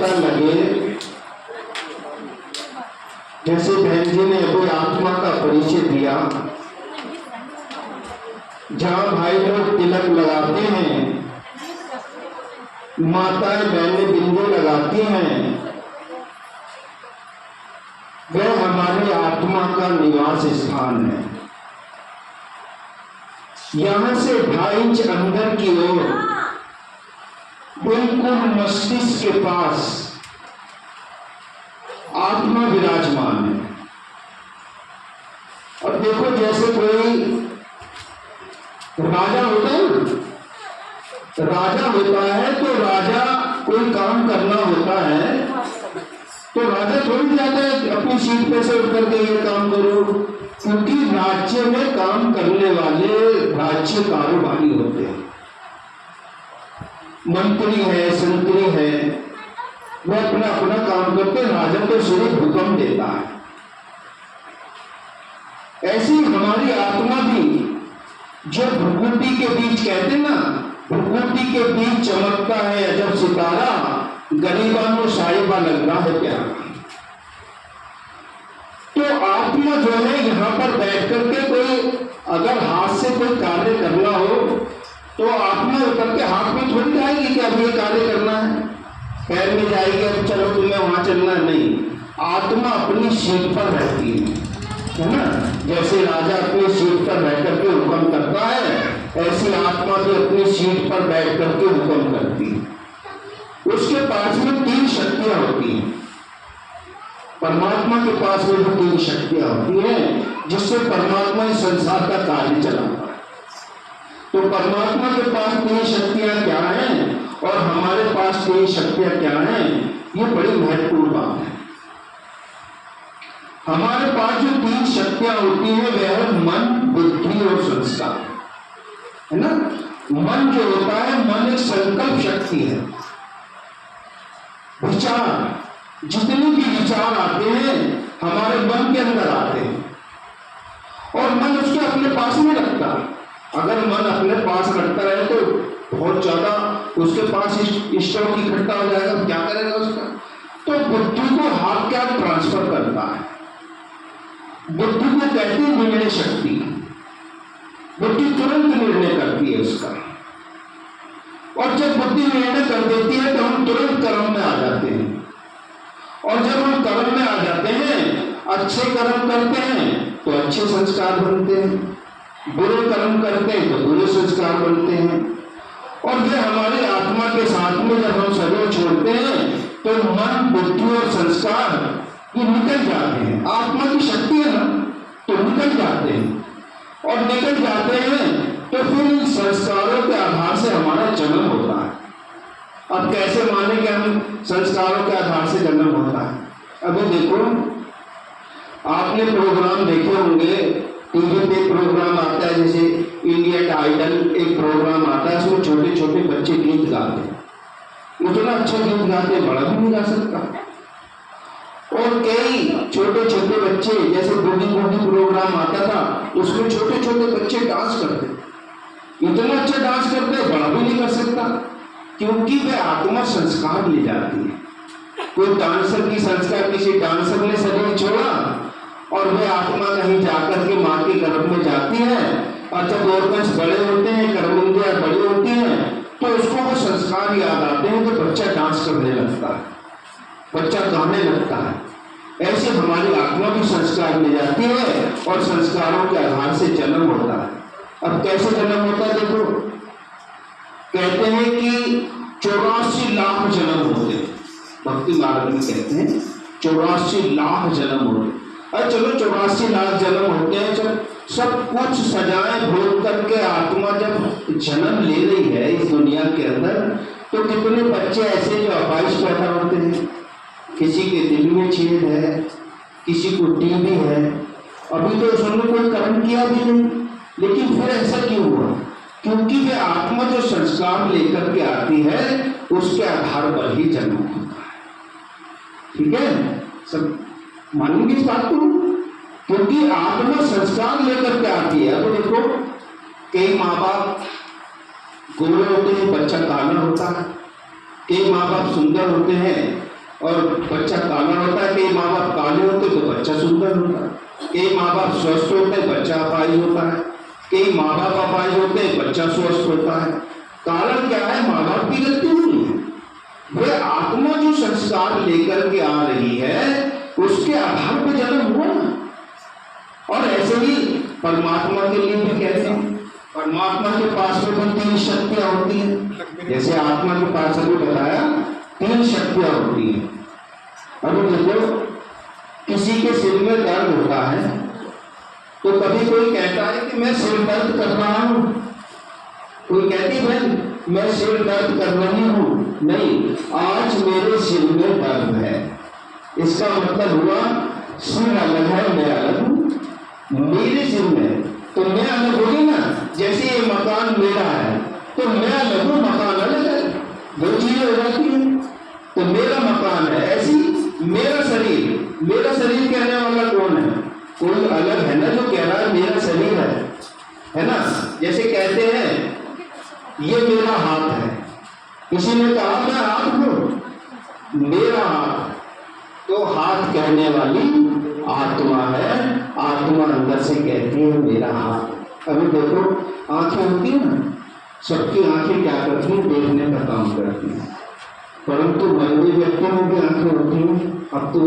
पता लगे, जैसे बहन जी ने अभी आत्मा का परिचय दिया, जहां भाई लोग तिलक लगाते हैं, माताएं बहनें बिंदु लगाती हैं, वह हमारी आत्मा का निवास स्थान है। यहां से 2.5 इंच अंदर की ओर बिल्कुल मस्तिष्क के पास आत्मा विराजमान है। और देखो, जैसे कोई राजा होता है ना, राजा होता है तो राजा कोई काम करना होता है तो राजा थोड़ी जाता है अपनी सीट पे से उठ करके ये काम करो, क्योंकि राज्य में काम करने वाले राज्य कारोबारी होते हैं, मंत्री है, संतरी है, वह अपना अपना काम करते, राजा तो सिर्फ हुक्म देता है। ऐसी हमारी आत्मा भी जो भ्रुकुटी के बीच, कहते ना, भ्रुकुटी के बीच चमकता है अजब सितारा, गरीबानो साहिबा लगता है प्यारा। तो आत्मा जो है यहां पर बैठ करके कोई अगर हाथ से कोई कार्य करना हो तो आत्मा उतर के हाथ में थोड़ी जाएगी कि अब ये कार्य करना है, पैर में जाएगी अब चलो तुम्हें वहां चलना है, नहीं। आत्मा अपनी सीट पर रहती है ना। जैसे राजा अपनी सीट पर बैठ करके हुक्म करता है, ऐसी आत्मा भी अपनी सीट पर बैठ करके हुक्म करती है। उसके पास में 3 शक्तियां होती हैं। परमात्मा के पास में भी 3 शक्तियां होती हैं जिससे परमात्मा इस संसार का कार्य चलाता है। तो परमात्मा के पास 3 शक्तियां क्या हैं और हमारे पास 3 शक्तियां क्या हैं, ये बड़ी महत्वपूर्ण बात है। हमारे पास जो 3 शक्तियां होती हैं वह है मन, बुद्धि और संस्कार, है ना। मन जो होता है, मन एक संकल्प शक्ति है। विचार, जितने भी विचार आते हैं हमारे मन के अंदर आते हैं और मन उसके अपने पास नहीं रखता। अगर मन अपने पास रखता रहे तो बहुत ज्यादा उसके पास इष्टों की इकट्ठा हो जाएगा, क्या करेगा उसका। तो बुद्धि को हाथ क्या ट्रांसफर करता है। बुद्धि को कहते हैं निर्णय शक्ति। बुद्धि तुरंत निर्णय करती है उसका, और जब बुद्धि निर्णय कर देती है तो हम तुरंत कर्म में आ जाते हैं। और जब हम कर्म में आ जाते हैं, अच्छे कर्म करते हैं तो अच्छे संस्कार बनते हैं, बुरे कर्म करते हैं तो बुरे संस्कार बनते हैं। और ये हमारी आत्मा के साथ में जब हम शरीर छोड़ते हैं तो मन, बुद्धि और संस्कार ये निकल जाते हैं। आत्मा की शक्ति है ना, तो निकल जाते हैं। और निकल जाते हैं तो फिर इन संस्कारों के आधार से हमारा जन्म होता है। अब कैसे माने कि हम संस्कारों के आधार से जन्म होता है। अभी देखो, आपने प्रोग्राम देखे होंगे, टीवी पे प्रोग्राम आता है, जैसे इंडियन आइडल एक प्रोग्राम आता है, उसमें छोटे छोटे बच्चे गीत गाते हैं। इतना अच्छा गीत गाते हैं, बड़ा भी नहीं गा सकता। और कई छोटे छोटे बच्चे, जैसे बूढ़ी बूढ़ी प्रोग्राम आता था, उसमें छोटे छोटे बच्चे डांस करते, इतना अच्छा डांस करते, बड़ा भी नहीं कर सकता, क्योंकि वे आत्मा संस्कार ले जाती है। कोई डांसर की संस्कार, किसी डांसर ने शरीर छोड़ा और वे आत्मा कहीं जाकर के माँ के गर्भ में जाती है, और जब ऑर्गन्स बड़े होते हैं, कर्मेंद्रियां बड़ी होती हैं, तो उसको वो संस्कार याद आते हैं, तो बच्चा डांस करने लगता है, बच्चा गाने लगता है। ऐसे हमारी आत्मा भी संस्कार ले जाती है और संस्कारों के आधार से जन्म होता है। अब कैसे जन्म होता है देखो, कहते हैं कि 84 लाख जन्म होते हैं, भक्ति मार्ग में कहते हैं 84 लाख जन्म होते। अरे चलो 84 लाख जन्म होते हैं, जब सब कुछ सजाएं भोग करके आत्मा जब जन्म ले रही है इस दुनिया के अंदर, तो कितने बच्चे ऐसे जो अपाइश पैदा होते हैं। किसी के दिल में छेद है, किसी को टीबी है, अभी तो उसने कोई कर्म किया भी नहीं, लेकिन फिर ऐसा क्यों हुआ? क्योंकि वे आत्मा जो संस्कार लेकर के आती है उसके आधार पर ही जन्म होता है। ठीक है, सब मानेंगे इस बात को, क्योंकि आत्मा संस्कार लेकर के आती है। अब देखो, कई माँ बाप गोरे होते हैं, बच्चा काला होता है, कई माँ बाप सुंदर होते हैं, और बच्चा काला होता है, कई माँ बाप काले होते तो बच्चा सुंदर होता है, कई माँ बाप स्वस्थ होते हैं बच्चा अपाहिज होता है, कई माँ बाप अपाहिज होते हैं बच्चा स्वस्थ होता है। कारण क्या है? माँ बाप की गलती नहीं है, वे आत्मा जो संस्कार लेकर के आ रही है उसके आधार पर जन्म हुआ ना। और ऐसे ही परमात्मा के लिए भी कहते हैं, परमात्मा के पास में भी 3 शक्तियां होती हैं। जैसे आत्मा के पास अभी बताया 3 शक्तियां होती हैं। अभी देखो, किसी के सिर में दर्द होता है तो कभी कोई कहता है कि मैं सिर दर्द कर रहा हूं, कोई कहती है मैं सिर दर्द कर रही हूं। नहीं, आज मेरे सिर में दर्द है, इसका मतलब हुआ सिर अलग है, मैं अलग हूं। मेरे सिर में तो मैं अलग होगी ना, जैसे ये मकान मेरा है तो मैं अलग हूं, मकान अलग है, 2 चीजें हो जाती है। तो मेरा मकान है, ऐसी मेरा शरीर कहने वाला कौन है? कोई अलग है ना जो कह रहा है मेरा शरीर है ना। जैसे कहते हैं ये मेरा हाथ है, किसी ने कहा मैं हाथ हूं, मेरा हाथ, तो हाथ कहने वाली आत्मा है, आत्मा अंदर से कहती है मेरा हाथ। अभी देखो आंखें होती है ना, सबकी आंखें क्या करती हैं? देखने का काम करती हैं, परंतु बंदे व्यक्ति में भी आंखें होती हैं। अब तो